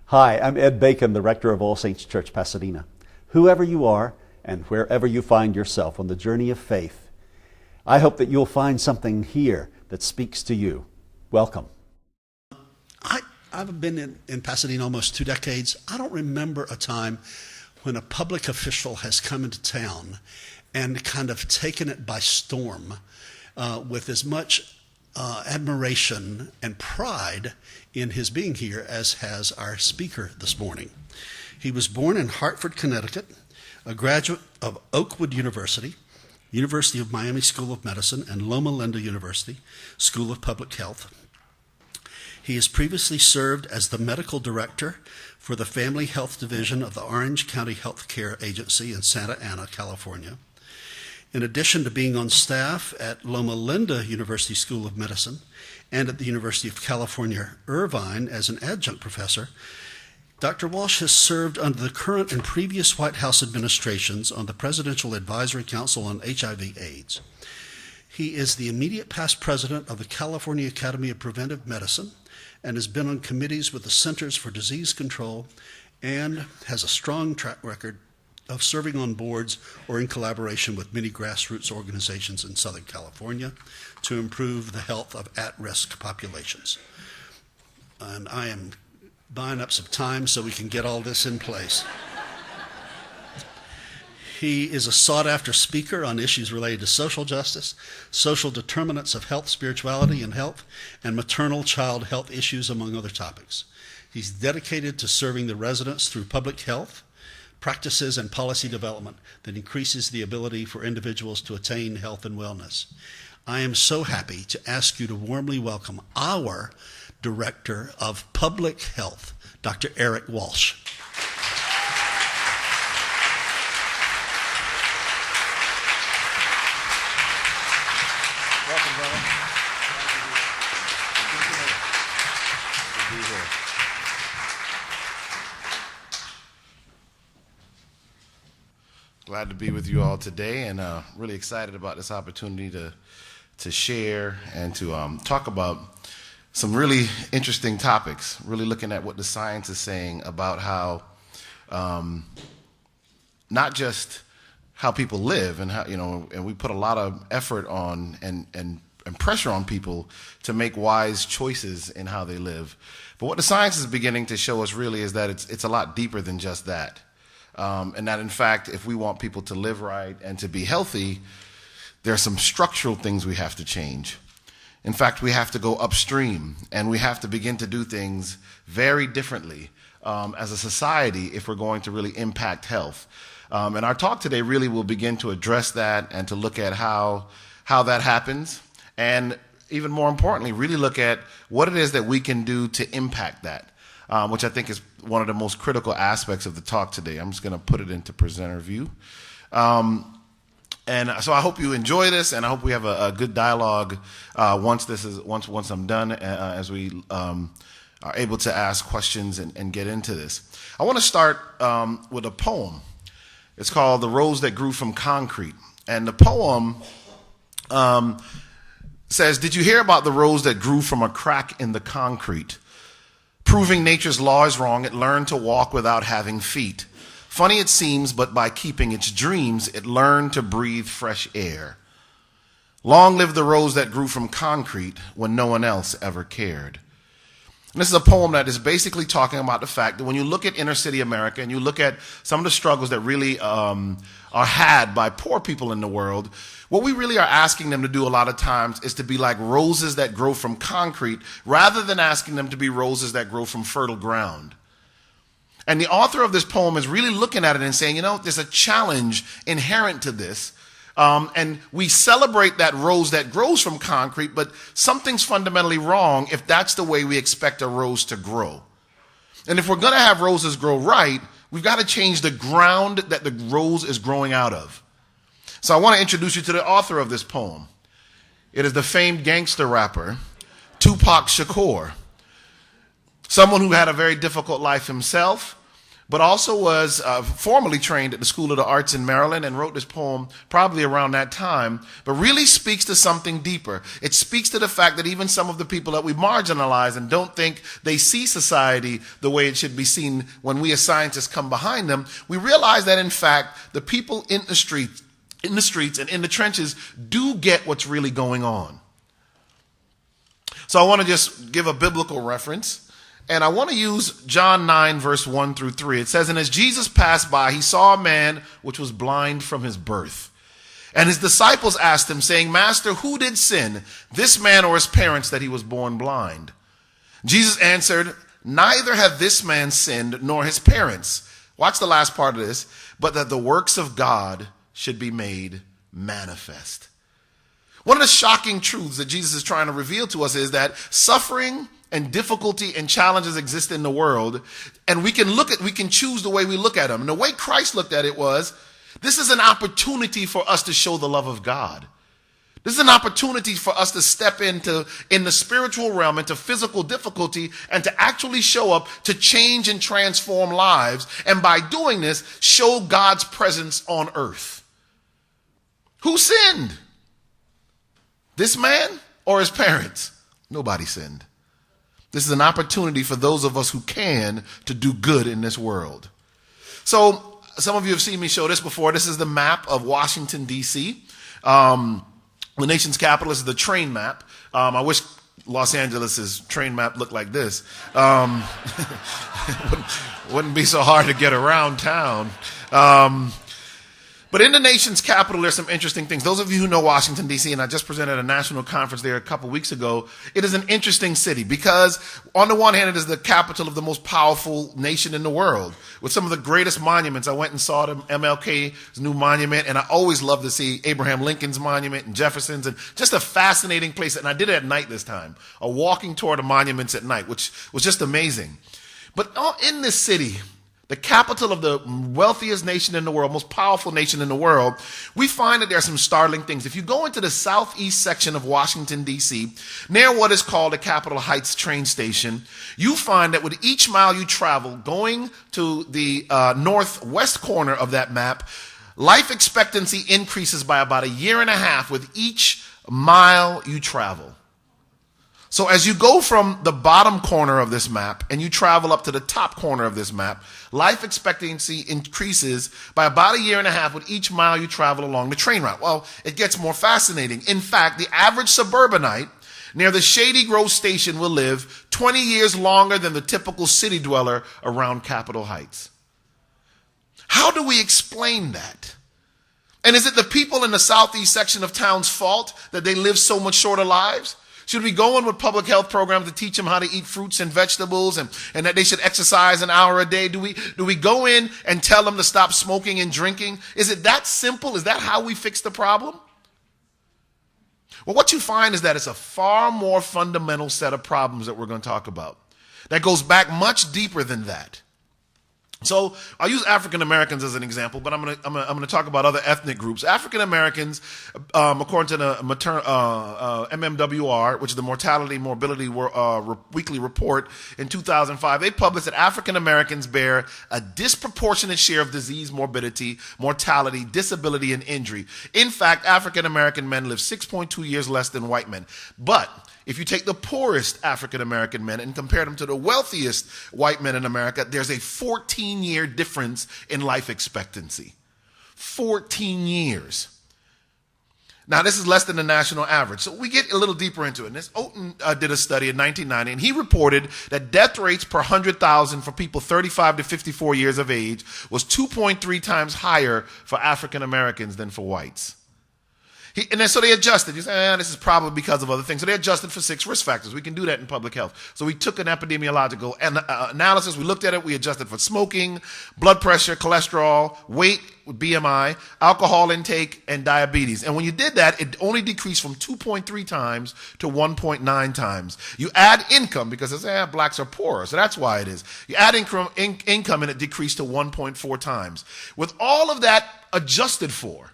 Hi, I'm Ed Bacon, the rector of All Saints Church, Pasadena. Whoever you are and wherever you find yourself on the journey of faith, I hope that you'll find something here that speaks to you. Welcome. I've been in Pasadena almost 2 decades. I don't remember a time when a public official has come into town and kind of taken it by storm with as much admiration and pride in his being here as has our speaker this morning. He was born in Hartford, Connecticut, a graduate of Oakwood University, University of Miami School of Medicine, and Loma Linda University School of Public Health. He has previously served as the medical director for the Family Health Division of the Orange County Health Care Agency in Santa Ana, California. In addition to being on staff at Loma Linda University School of Medicine and at the University of California, Irvine as an adjunct professor, Dr. Walsh has served under the current and previous White House administrations on the Presidential Advisory Council on HIV/AIDS. He is the immediate past president of the California Academy of Preventive Medicine and has been on committees with the Centers for Disease Control and has a strong track record of serving on boards or in collaboration with many grassroots organizations in Southern California to improve the health of at-risk populations. And I am buying up some time so we can get all this in place. He is a sought-after speaker on issues related to social justice, social determinants of health, spirituality, and health, and maternal child health issues, among other topics. He's dedicated to serving the residents through public health practices and policy development that increases the ability for individuals to attain health and wellness. I am so happy to ask you to warmly welcome our Director of Public Health, Dr. Eric Walsh. Welcome, brother. Good to be here. Glad to be with you all today, and really excited about this opportunity to share and to talk about some really interesting topics, really looking at what the science is saying about how not just how people live and how, and we put a lot of effort on and pressure on people to make wise choices in how they live. But what the science is beginning to show us really is that it's a lot deeper than just that. And that, in fact, if we want people to live right and to be healthy, there are some structural things we have to change. In fact, we have to go upstream, and we have to begin to do things very differently as a society if we're going to really impact health. And our talk today really will begin to address that and to look at how that happens, and even more importantly, really look at what it is that we can do to impact that. Which I think is one of the most critical aspects of the talk today. I'm just going to put it into presenter view. And so I hope you enjoy this, and I hope we have a good dialogue once I'm done, as we are able to ask questions and get into this. I want to start with a poem. It's called "The Rose That Grew from Concrete." And the poem says, "Did you hear about the rose that grew from a crack in the concrete? Proving nature's law is wrong, it learned to walk without having feet. Funny it seems, but by keeping its dreams, it learned to breathe fresh air. Long live the rose that grew from concrete when no one else ever cared." And this is a poem that is basically talking about the fact that when you look at inner city America and you look at some of the struggles that really are had by poor people in the world, what we really are asking them to do a lot of times is to be like roses that grow from concrete rather than asking them to be roses that grow from fertile ground. And the author of this poem is really looking at it and saying, there's a challenge inherent to this. And we celebrate that rose that grows from concrete, but something's fundamentally wrong if that's the way we expect a rose to grow. And if we're going to have roses grow right, we've got to change the ground that the rose is growing out of. So I want to introduce you to the author of this poem. It is the famed gangster rapper, Tupac Shakur. Someone who had a very difficult life himself, but also was formerly trained at the School of the Arts in Maryland and wrote this poem probably around that time, but really speaks to something deeper. It speaks to the fact that even some of the people that we marginalize and don't think they see society the way it should be seen, when we as scientists come behind them, we realize that in fact the people in the streets and in the trenches do get what's really going on. So I want to just give a biblical reference. And I want to use John 9, verse 1 through 3. It says, "And as Jesus passed by, he saw a man which was blind from his birth. And his disciples asked him, saying, Master, who did sin, this man or his parents, that he was born blind? Jesus answered, Neither have this man sinned nor his parents." Watch the last part of this. "But that the works of God should be made manifest." One of the shocking truths that Jesus is trying to reveal to us is that suffering and difficulty and challenges exist in the world, and we can choose the way we look at them. And the way Christ looked at it was, this is an opportunity for us to show the love of God. This is an opportunity for us to step in the spiritual realm, into physical difficulty, and to actually show up to change and transform lives. And by doing this, show God's presence on earth. Who sinned? This man or his parents? Nobody sinned. This is an opportunity for those of us who can to do good in this world. So some of you have seen me show this before. This is the map of Washington, D.C. The nation's capital is the train map. I wish Los Angeles' train map looked like this. Wouldn't be so hard to get around town. But in the nation's capital, there's some interesting things. Those of you who know Washington, D.C., and I just presented a national conference there a couple weeks ago, it is an interesting city because, on the one hand, it is the capital of the most powerful nation in the world, with some of the greatest monuments. I went and saw the MLK's new monument, and I always love to see Abraham Lincoln's monument and Jefferson's, and just a fascinating place. And I did it at night this time, a walking tour of the monuments at night, which was just amazing. But in this city, the capital of the wealthiest nation in the world, most powerful nation in the world, we find that there are some startling things. If you go into the southeast section of Washington, D.C., near what is called the Capitol Heights train station, you find that with each mile you travel, going to the northwest corner of that map, life expectancy increases by about 1.5 years with each mile you travel. So as you go from the bottom corner of this map and you travel up to the top corner of this map, life expectancy increases by about 1.5 years with each mile you travel along the train route. Well, it gets more fascinating. In fact, the average suburbanite near the Shady Grove station will live 20 years longer than the typical city dweller around Capitol Heights. How do we explain that? And is it the people in the southeast section of town's fault that they live so much shorter lives? Should we go in with public health programs to teach them how to eat fruits and vegetables and that they should exercise an hour a day? Do we go in and tell them to stop smoking and drinking? Is it that simple? Is that how we fix the problem? Well, what you find is that it's a far more fundamental set of problems that we're going to talk about that goes back much deeper than that. So I'll use African Americans as an example, but I'm going to talk about other ethnic groups. African Americans, according to the MMWR, which is the Mortality Morbidity Weekly Report in 2005, they published that African Americans bear a disproportionate share of disease, morbidity, mortality, disability, and injury. In fact, African American men live 6.2 years less than white men. But if you take the poorest African American men and compare them to the wealthiest white men in America, there's a 14-year difference in life expectancy. 14 years. Now, this is less than the national average. So we get a little deeper into it. And this Oten did a study in 1990, and he reported that death rates per 100,000 for people 35 to 54 years of age was 2.3 times higher for African Americans than for whites. And then so they adjusted. You say, this is probably because of other things. So they adjusted for 6 risk factors. We can do that in public health. So we took an epidemiological analysis. We looked at it. We adjusted for smoking, blood pressure, cholesterol, weight, BMI, alcohol intake, and diabetes. And when you did that, it only decreased from 2.3 times to 1.9 times. You add income, because it's, blacks are poorer, so that's why it is. You add income and it decreased to 1.4 times. With all of that adjusted for,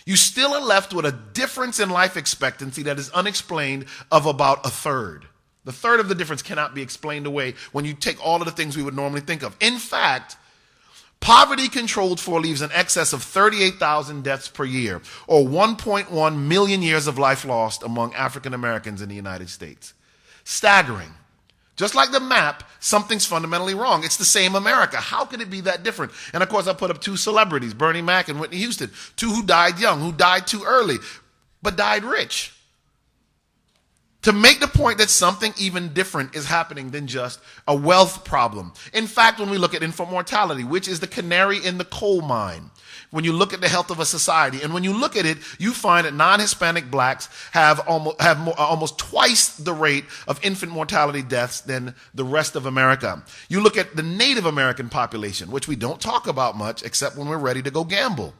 you still are left with a difference in life expectancy that is unexplained of about 1/3. The third of the difference cannot be explained away when you take all of the things we would normally think of. In fact, Poverty controlled for leaves in excess of 38,000 deaths per year, or 1.1 million years of life lost among African Americans in the United States. Staggering. Just like the map, something's fundamentally wrong. It's the same America. How could it be that different? And of course, I put up two celebrities, Bernie Mac and Whitney Houston, two who died young, who died too early, but died rich. To make the point that something even different is happening than just a wealth problem. In fact, when we look at infant mortality, which is the canary in the coal mine, when you look at the health of a society, and when you look at it, you find that non-Hispanic blacks have almost twice the rate of infant mortality deaths than the rest of America. You look at the Native American population, which we don't talk about much except when we're ready to go gamble.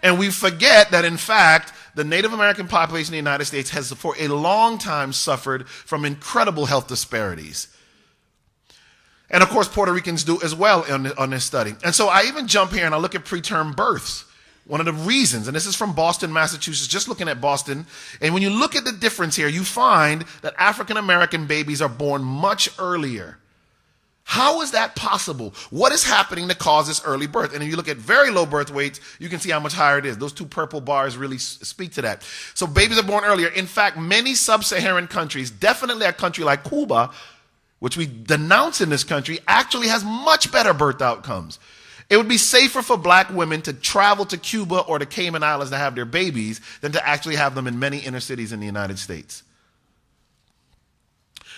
And we forget that, in fact, the Native American population in the United States has for a long time suffered from incredible health disparities. And of course, Puerto Ricans do as well on this study. And so I even jump here and I look at preterm births. One of the reasons, and this is from Boston, Massachusetts, just looking at Boston, and when you look at the difference here, you find that African American babies are born much earlier. How is that possible? What is happening that causes early birth? And if you look at very low birth weights, you can see how much higher it is. Those two purple bars really speak to that. So babies are born earlier. In fact, many sub-Saharan countries, definitely a country like Cuba, which we denounce in this country, actually has much better birth outcomes. It would be safer for black women to travel to Cuba or the Cayman Islands to have their babies than to actually have them in many inner cities in the United States.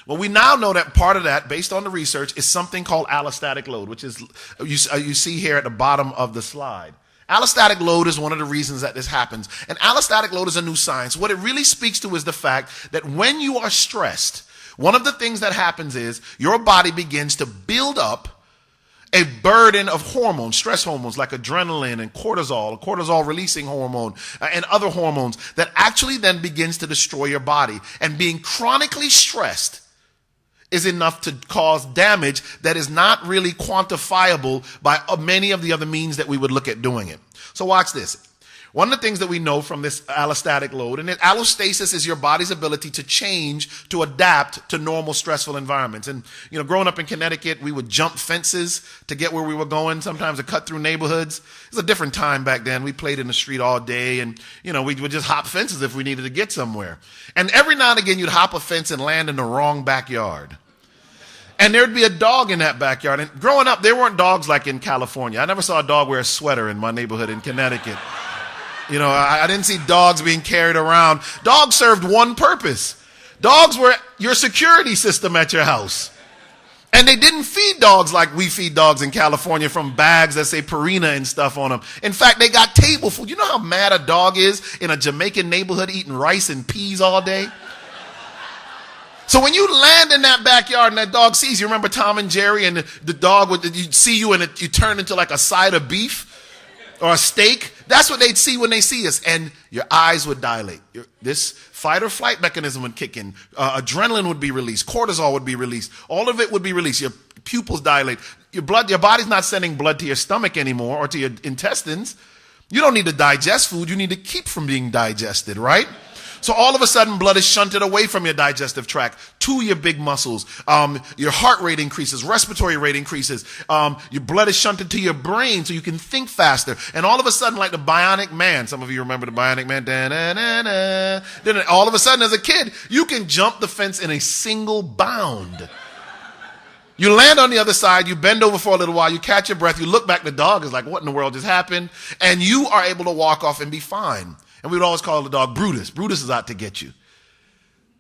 Well, we now know that part of that, based on the research, is something called allostatic load, which is you see here at the bottom of the slide. Allostatic load is one of the reasons that this happens. And allostatic load is a new science. What it really speaks to is the fact that when you are stressed, one of the things that happens is your body begins to build up a burden of hormones, stress hormones like adrenaline and cortisol, a cortisol releasing hormone, and other hormones that actually then begins to destroy your body. And being chronically stressed is enough to cause damage that is not really quantifiable by many of the other means that we would look at doing it. So watch this. One of the things that we know from this allostatic load, and allostasis is your body's ability to change, to adapt to normal stressful environments. And, growing up in Connecticut, we would jump fences to get where we were going, sometimes to cut through neighborhoods. It was a different time back then. We played in the street all day, and, we would just hop fences if we needed to get somewhere. And every now and again, you'd hop a fence and land in the wrong backyard. And there'd be a dog in that backyard. And growing up, there weren't dogs like in California. I never saw a dog wear a sweater in my neighborhood in Connecticut. I didn't see dogs being carried around. Dogs served one purpose. Dogs were your security system at your house. And they didn't feed dogs like we feed dogs in California from bags that say Purina and stuff on them. In fact, they got table food. You know how mad a dog is in a Jamaican neighborhood eating rice and peas all day? So when you land in that backyard and that dog sees you, remember Tom and Jerry, and the dog would see you and you turn into like a side of beef or a steak? That's what they'd see when they see us, and your eyes would dilate. This fight or flight mechanism would kick in. Adrenaline would be released. Cortisol would be released. All of it would be released. Your pupils dilate. Your body's not sending blood to your stomach anymore or to your intestines. You don't need to digest food. You need to keep from being digested, right? So all of a sudden, blood is shunted away from your digestive tract to your big muscles. Your heart rate increases, respiratory rate increases. Your blood is shunted to your brain so you can think faster. And all of a sudden, like the Bionic Man, some of you remember the Bionic Man, then all of a sudden, as a kid, you can jump the fence in a single bound. You land on the other side, you bend over for a little while, you catch your breath, you look back, the dog is like, what in the world just happened? And you are able to walk off and be fine. And we would always call the dog Brutus. Brutus is out to get you.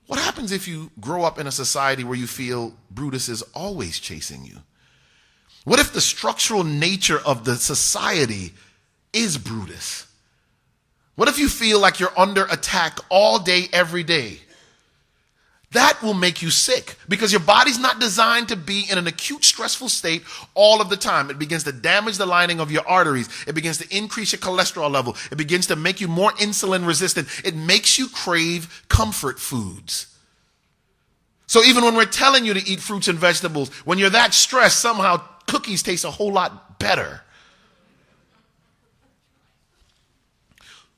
What happens if you grow up in a society where you feel Brutus is always chasing you? What if the structural nature of the society is Brutus? What if you feel like you're under attack all day, every day? That will make you sick because your body's not designed to be in an acute stressful state all of the time. It begins to damage the lining of your arteries. It begins to increase your cholesterol level. It begins to make you more insulin resistant. It makes you crave comfort foods. So even when we're telling you to eat fruits and vegetables, when you're that stressed, somehow cookies taste a whole lot better.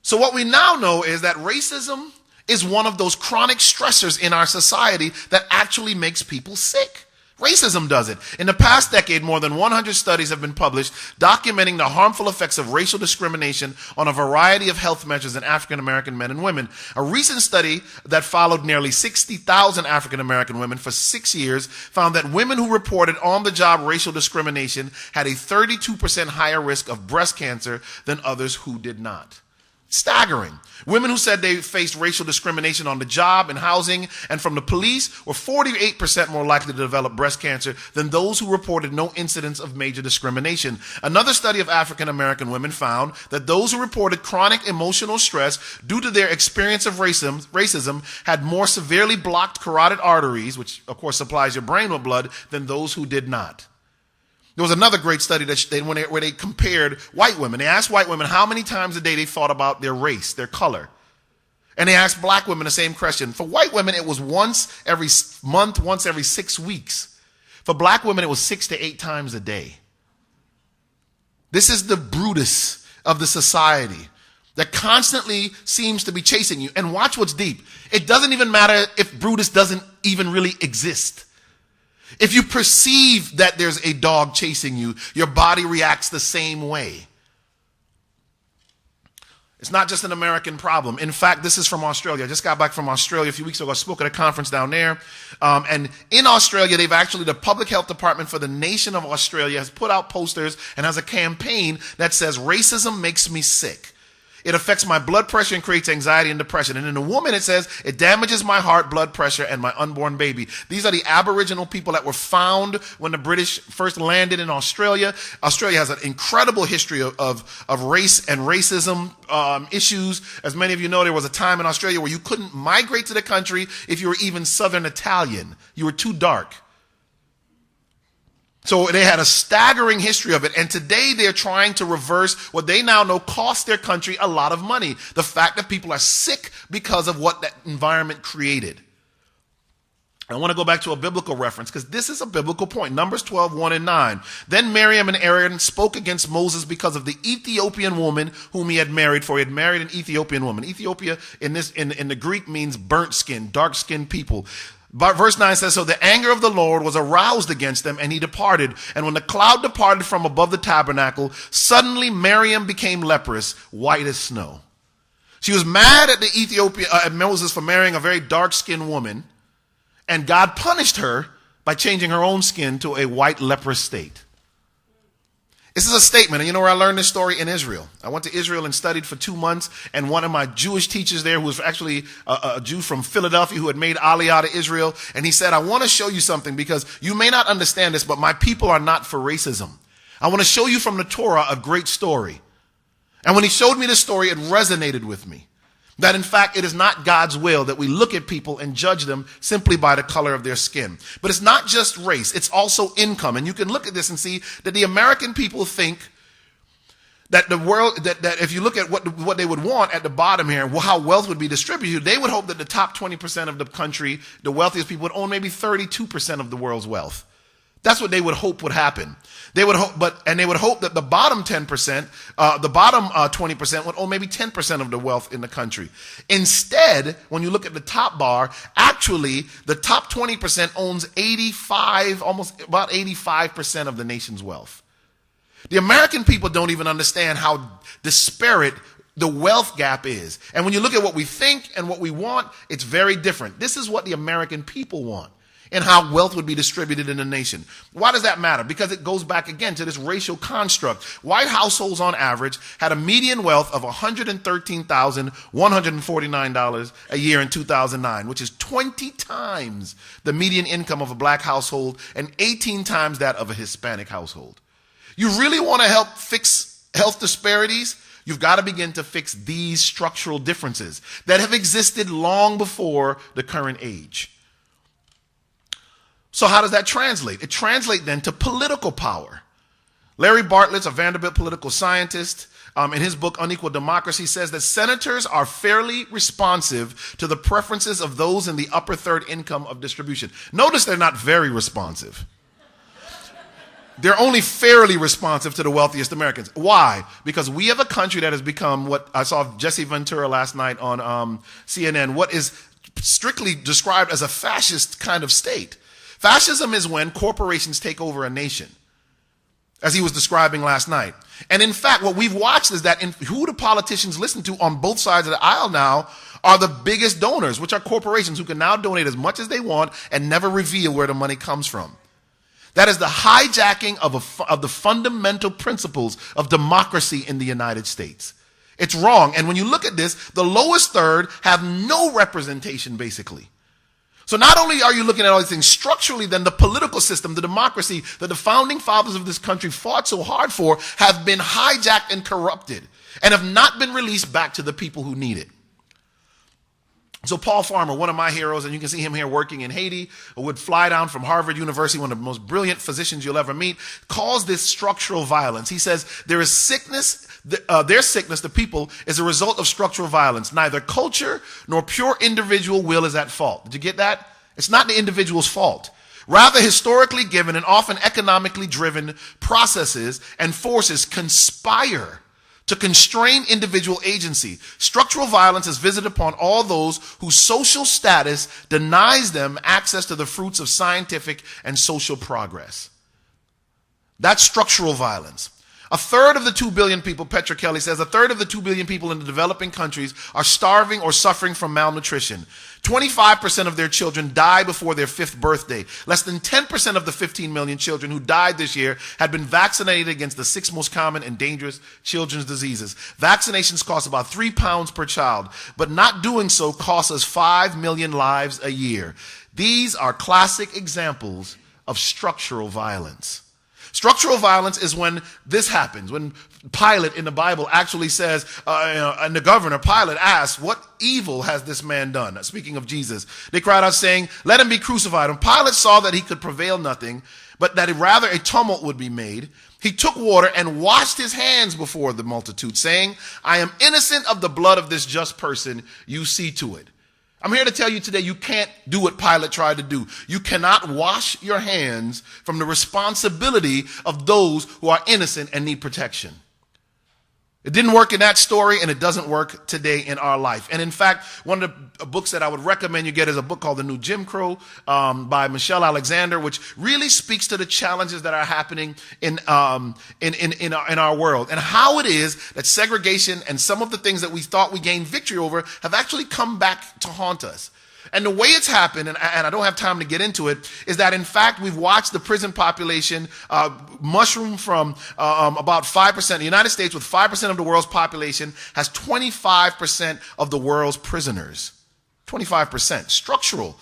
So what we now know is that racism is one of those chronic stressors in our society that actually makes people sick. Racism does it. In the past decade, more than 100 studies have been published documenting the harmful effects of racial discrimination on a variety of health measures in African American men and women. A recent study that followed nearly 60,000 African American women for 6 years found that women who reported on-the-job racial discrimination had a 32% higher risk of breast cancer than others who did not. Staggering. Women who said they faced racial discrimination on the job, in housing, and from the police were 48% more likely to develop breast cancer than those who reported no incidents of major discrimination. Another study of African American women found that those who reported chronic emotional stress due to their experience of racism had more severely blocked carotid arteries, which of course supplies your brain with blood, than those who did not. There was another great study where they compared white women. They asked white women how many times a day they thought about their race, their color. And they asked black women the same question. For white women, it was once every month, once every 6 weeks. For black women, it was 6 to 8 times a day. This is the Brutus of the society that constantly seems to be chasing you. And watch what's deep. It doesn't even matter if Brutus doesn't even really exist. If you perceive that there's a dog chasing you, your body reacts the same way. It's not just an American problem. In fact, this is from Australia. I just got back from Australia a few weeks ago. I spoke at a conference down there. And in Australia, the public health department for the nation of Australia has put out posters and has a campaign that says, "Racism makes me sick. It affects my blood pressure and creates anxiety and depression." And in a woman, it says, "It damages my heart, blood pressure, and my unborn baby." These are the Aboriginal people that were found when the British first landed in Australia. Australia has an incredible history of race and racism issues. As many of you know, there was a time in Australia where you couldn't migrate to the country if you were even Southern Italian. You were too dark. So they had a staggering history of it, and today they're trying to reverse what they now know costs their country a lot of money. The fact that people are sick because of what that environment created. I want to go back to a biblical reference because this is a biblical point. Numbers 12, 1 and 9. Then Miriam and Aaron spoke against Moses because of the Ethiopian woman whom he had married, for he had married an Ethiopian woman. Ethiopia in the Greek means burnt skin, dark-skinned people. But verse 9 says, "So the anger of the Lord was aroused against them, and he departed. And when the cloud departed from above the tabernacle, suddenly Miriam became leprous, white as snow." She was mad at Moses for marrying a very dark-skinned woman, and God punished her by changing her own skin to a white leprous state. This is a statement, and you know where I learned this story? In Israel. I went to Israel and studied for 2 months, and one of my Jewish teachers there, who was actually a Jew from Philadelphia who had made Aliyah to Israel, and he said, "I want to show you something because you may not understand this, but my people are not for racism. I want to show you from the Torah a great story." And when he showed me this story, it resonated with me. That in fact, it is not God's will that we look at people and judge them simply by the color of their skin. But it's not just race, it's also income. And you can look at this and see that the American people think that the world, that if you look at what they would want at the bottom here, how wealth would be distributed, they would hope that the top 20% of the country, the wealthiest people, would own maybe 32% of the world's wealth. That's what they would hope would happen. They would hope, they would hope that the bottom 10%, the bottom 20% would own maybe 10% of the wealth in the country. Instead, when you look at the top bar, actually the top 20% owns almost about 85% of the nation's wealth. The American people don't even understand how disparate the wealth gap is. And when you look at what we think and what we want, it's very different. This is what the American people want, and how wealth would be distributed in the nation. Why does that matter? Because it goes back again to this racial construct. White households on average had a median wealth of $113,149 a year in 2009, which is 20 times the median income of a black household and 18 times that of a Hispanic household. You really want to help fix health disparities? You've got to begin to fix these structural differences that have existed long before the current age. So how does that translate? It translates then to political power. Larry Bartlett's a Vanderbilt political scientist. In his book, Unequal Democracy, says that senators are fairly responsive to the preferences of those in the upper third income of distribution. Notice they're not very responsive. They're only fairly responsive to the wealthiest Americans. Why? Because we have a country that has become what I saw Jesse Ventura last night on CNN, what is strictly described as a fascist kind of state. Fascism is when corporations take over a nation, as he was describing last night. And in fact, what we've watched is that who the politicians listen to on both sides of the aisle now are the biggest donors, which are corporations who can now donate as much as they want and never reveal where the money comes from. That is the hijacking of the fundamental principles of democracy in the United States. It's wrong. And when you look at this, the lowest third have no representation, basically. So not only are you looking at all these things structurally, then the political system, the democracy that the founding fathers of this country fought so hard for have been hijacked and corrupted and have not been released back to the people who need it. So Paul Farmer, one of my heroes, and you can see him here working in Haiti, would fly down from Harvard University, one of the most brilliant physicians you'll ever meet, calls this structural violence. He says there is sickness, their sickness, the people, is a result of structural violence. Neither culture nor pure individual will is at fault. Did you get that? It's not the individual's fault. Rather, historically given and often economically driven processes and forces conspire to constrain individual agency. Structural violence is visited upon all those whose social status denies them access to the fruits of scientific and social progress. That's structural violence. A third of the 2 billion people, Petra Kelly says, a third of the 2 billion people in the developing countries are starving or suffering from malnutrition. 25% of their children die before their 5th birthday. Less than 10% of the 15 million children who died this year had been vaccinated against the 6 most common and dangerous children's diseases. Vaccinations cost about £3 per child, but not doing so costs us 5 million lives a year. These are classic examples of structural violence. Structural violence is when this happens, when Pilate in the Bible actually says, and the governor, Pilate, asks, what evil has this man done? Speaking of Jesus, they cried out saying, let him be crucified. And Pilate saw that he could prevail nothing, but that rather a tumult would be made. He took water and washed his hands before the multitude, saying, I am innocent of the blood of this just person. You see to it. I'm here to tell you today, you can't do what Pilate tried to do. You cannot wash your hands from the responsibility of those who are innocent and need protection. It didn't work in that story, and it doesn't work today in our life. And in fact, one of the books that I would recommend you get is a book called The New Jim Crow by Michelle Alexander, which really speaks to the challenges that are happening in our world and how it is that segregation and some of the things that we thought we gained victory over have actually come back to haunt us. And the way it's happened, and I don't have time to get into it, is that in fact we've watched the prison population mushroom from about 5%. The United States, with 5% of the world's population, has 25% of the world's prisoners. 25%. Structural.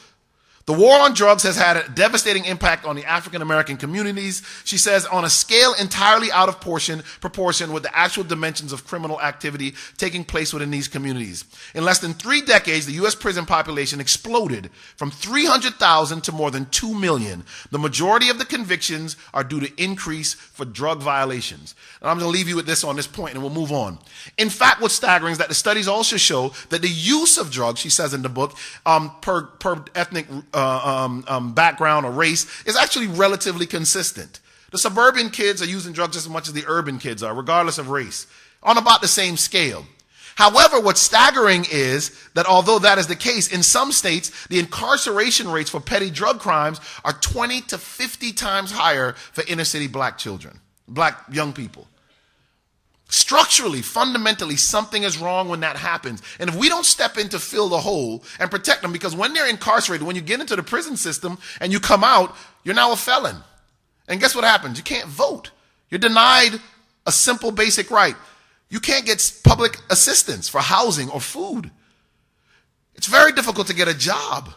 The war on drugs has had a devastating impact on the African American communities, she says, on a scale entirely out of proportion with the actual dimensions of criminal activity taking place within these communities. In less than 3 decades, the U.S. prison population exploded from 300,000 to more than 2 million. The majority of the convictions are due to increase for drug violations. And I'm going to leave you with this on this point and we'll move on. In fact, what's staggering is that the studies also show that the use of drugs, she says in the book, per ethnic background or race is actually relatively consistent. The suburban kids are using drugs just as much as the urban kids are, regardless of race, on about the same scale. However, what's staggering is that although that is the case, in some states, the incarceration rates for petty drug crimes are 20 to 50 times higher for inner city black children, black young people. Structurally, fundamentally, something is wrong when that happens. And if we don't step in to fill the hole and protect them, because when they're incarcerated, when you get into the prison system and you come out, you're now a felon. And guess what happens? You can't vote. You're denied a simple basic right. You can't get public assistance for housing or food. It's very difficult to get a job.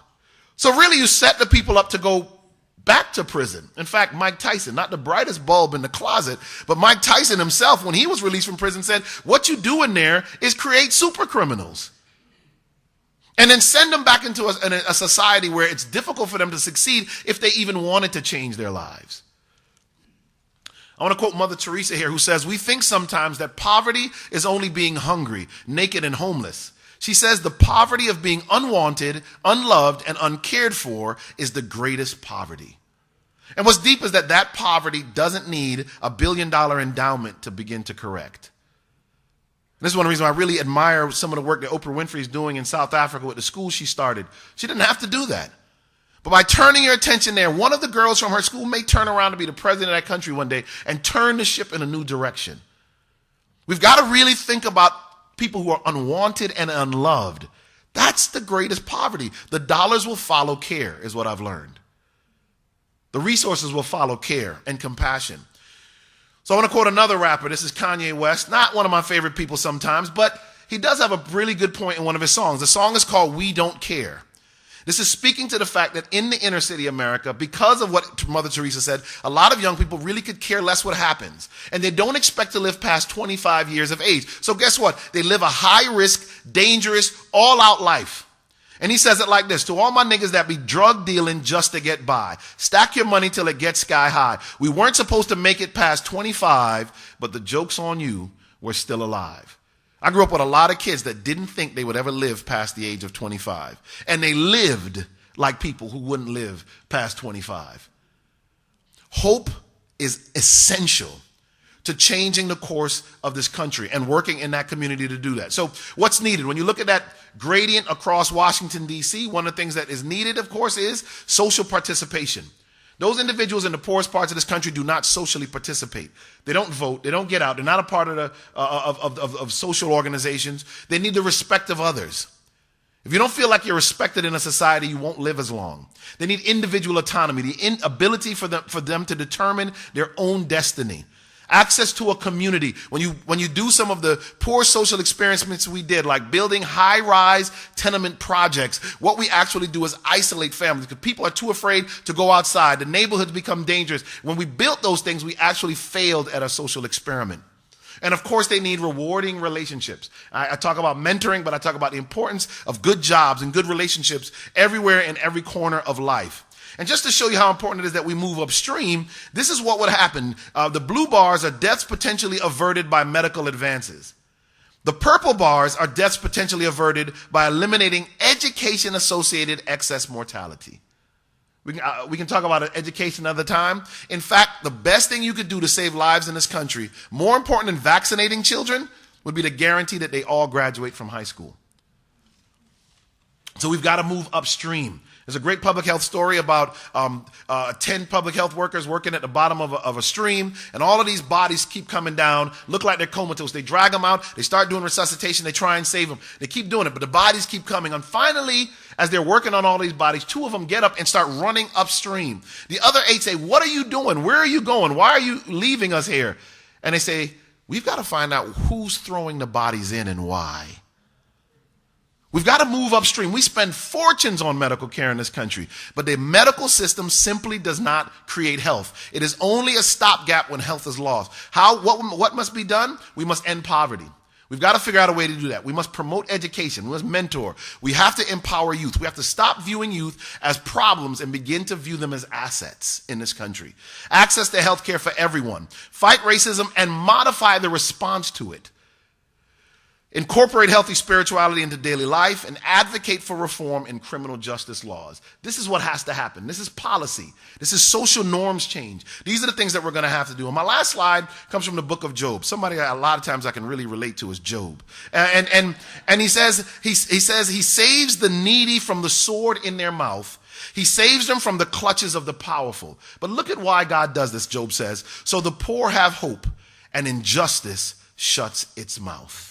So really, you set the people up to go back to prison. In fact, Mike Tyson, not the brightest bulb in the closet, but Mike Tyson himself, when he was released from prison, said, what you do in there is create super criminals. And then send them back into a society where it's difficult for them to succeed if they even wanted to change their lives. I want to quote Mother Teresa here, who says, we think sometimes that poverty is only being hungry, naked, and homeless. She says the poverty of being unwanted, unloved, and uncared for is the greatest poverty. And what's deep is that poverty doesn't need a $1 billion endowment to begin to correct. And this is one of the reasons I really admire some of the work that Oprah Winfrey is doing in South Africa with the school she started. She didn't have to do that. But by turning your attention there, one of the girls from her school may turn around to be the president of that country one day and turn the ship in a new direction. We've got to really think about people who are unwanted and unloved. That's the greatest poverty. The dollars will follow care, is what I've learned. The resources will follow care and compassion. So I want to quote another rapper. This is Kanye West. Not one of my favorite people sometimes, but he does have a really good point in one of his songs. The song is called We Don't Care. This is speaking to the fact that in the inner city America, because of what Mother Teresa said, a lot of young people really could care less what happens. And they don't expect to live past 25 years of age. So guess what? They live a high-risk, dangerous, all-out life. And he says it like this: to all my niggas that be drug dealing just to get by, stack your money till it gets sky high. We weren't supposed to make it past 25, but the joke's on you, we're still alive. I grew up with a lot of kids that didn't think they would ever live past the age of 25. And they lived like people who wouldn't live past 25. Hope is essential to changing the course of this country and working in that community to do that. So what's needed? When you look at that gradient across Washington, D.C., one of the things that is needed, of course, is social participation. Those individuals in the poorest parts of this country do not socially participate. They don't vote. They don't get out. They're not a part of the social organizations. They need the respect of others. If you don't feel like you're respected in a society, you won't live as long. They need individual autonomy, the ability for them to determine their own destiny. Access to a community. When you do some of the poor social experiments we did, like building high-rise tenement projects, what we actually do is isolate families because people are too afraid to go outside. The neighborhoods become dangerous. When we built those things, we actually failed at a social experiment. And of course, they need rewarding relationships. I talk about mentoring, but I talk about the importance of good jobs and good relationships everywhere in every corner of life. And just to show you how important it is that we move upstream, this is what would happen. The blue bars are deaths potentially averted by medical advances. The purple bars are deaths potentially averted by eliminating education-associated excess mortality. We can talk about education another time. In fact, the best thing you could do to save lives in this country, more important than vaccinating children, would be to guarantee that they all graduate from high school. So we've got to move upstream. There's a great public health story about 10 public health workers working at the bottom of a stream, and all of these bodies keep coming down, look like they're comatose. They drag them out, they start doing resuscitation, they try and save them. They keep doing it, but the bodies keep coming. And finally, as they're working on all these bodies, 2 of them get up and start running upstream. The other 8 say, "What are you doing? Where are you going? Why are you leaving us here?" And they say, "We've got to find out who's throwing the bodies in and why." We've got to move upstream. We spend fortunes on medical care in this country, but the medical system simply does not create health. It is only a stopgap when health is lost. What must be done? We must end poverty. We've got to figure out a way to do that. We must promote education. We must mentor. We have to empower youth. We have to stop viewing youth as problems and begin to view them as assets in this country. Access to health care for everyone. Fight racism and modify the response to it. Incorporate healthy spirituality into daily life and advocate for reform in criminal justice laws. This is what has to happen. This is policy. This is social norms change. These are the things that we're going to have to do. And my last slide comes from the book of Job. Somebody a lot of times I can really relate to is Job. And he says he saves the needy from the sword in their mouth. He saves them from the clutches of the powerful. But look at why God does this, Job says. So the poor have hope and injustice shuts its mouth.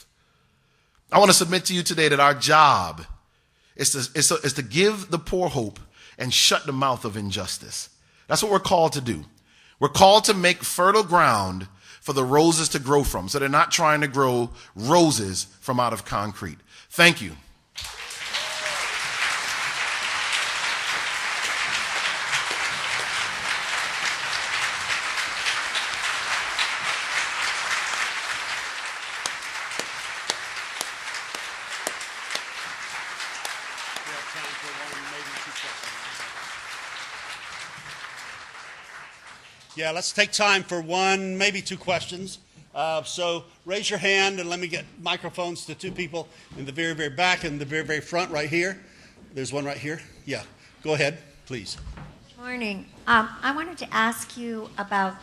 I want to submit to you today that our job is to give the poor hope and shut the mouth of injustice. That's what we're called to do. We're called to make fertile ground for the roses to grow from, so they're not trying to grow roses from out of concrete. Thank you. Yeah, let's take time for 1, maybe 2 questions. So raise your hand and let me get microphones to 2 people in the very, very back and the very, very front right here. There's one right here. Yeah, go ahead, please. Morning. I wanted to ask you about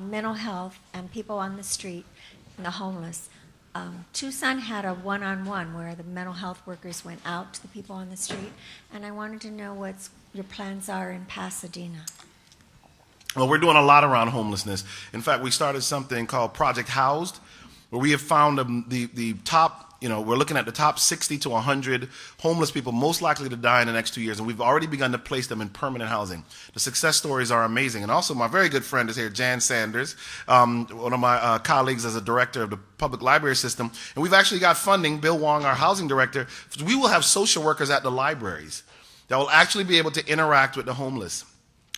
mental health and people on the street and the homeless. Tucson had a one-on-one where the mental health workers went out to the people on the street, and I wanted to know what your plans are in Pasadena. Well, we're doing a lot around homelessness. In fact, we started something called Project Housed, where we have found the top, we're looking at the top 60 to 100 homeless people most likely to die in the next 2 years, and we've already begun to place them in permanent housing. The success stories are amazing. And also, my very good friend is here, Jan Sanders, one of my colleagues as a director of the public library system, and we've actually got funding, Bill Wong, our housing director. We will have social workers at the libraries that will actually be able to interact with the homeless,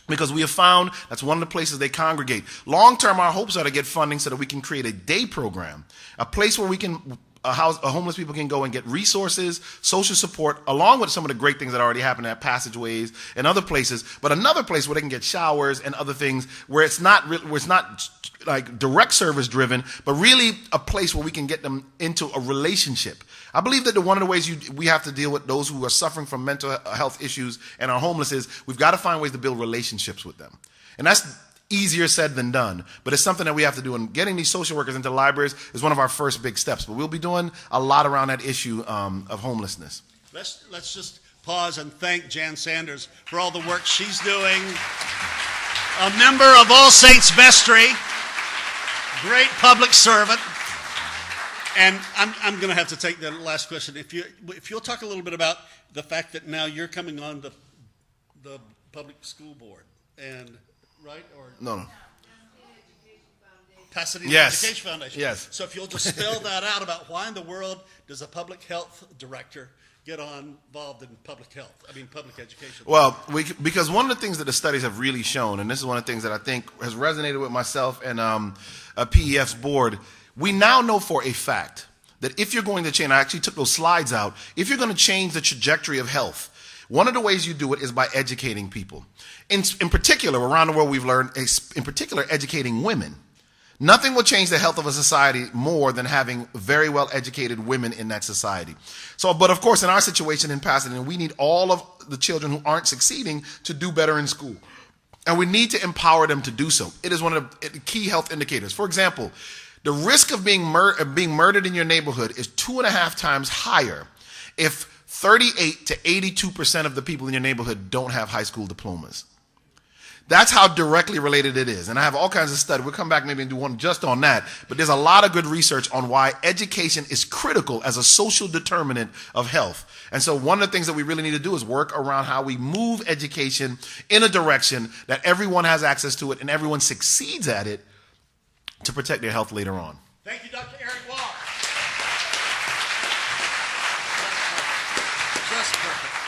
because we have found that's one of the places they congregate. Long term, our hopes are to get funding so that we can create a day program, a place where we can homeless people can go and get resources, social support, along with some of the great things that already happen at passageways and other places, but another place where they can get showers and other things where it's not like direct service driven, but really a place where we can get them into a relationship. I believe that one of the ways we have to deal with those who are suffering from mental health issues and are homeless is we've got to find ways to build relationships with them. And that's easier said than done, but it's something that we have to do. And getting these social workers into libraries is one of our first big steps. But we'll be doing a lot around that issue of homelessness. Let's just pause and thank Jan Sanders for all the work she's doing. A member of All Saints Vestry, great public servant. And I'm going to have to take the last question. If you'll talk a little bit about the fact that now you're coming on the public school board, and right or no. Pasadena Yes. Education Foundation. Yes. So if you'll just spell that out about why in the world does a public health director get involved in public education? Well, because one of the things that the studies have really shown, and this is one of the things that I think has resonated with myself and a PEF's board, we now know for a fact that if you're going to change, I actually took those slides out, if you're going to change the trajectory of health, one of the ways you do it is by educating people. In particular, around the world we've learned, in particular, educating women. Nothing will change the health of a society more than having very well-educated women in that society. But of course, in our situation in Pasadena, we need all of the children who aren't succeeding to do better in school. And we need to empower them to do so. It is one of the key health indicators. For example, the risk of being murdered in your neighborhood is 2.5 times higher if 38 to 82% of the people in your neighborhood don't have high school diplomas. That's how directly related it is. And I have all kinds of studies. We'll come back maybe and do one just on that. But there's a lot of good research on why education is critical as a social determinant of health. And so one of the things that we really need to do is work around how we move education in a direction that everyone has access to it and everyone succeeds at it to protect their health later on. Thank you, Dr. Eric Walk. Just perfect.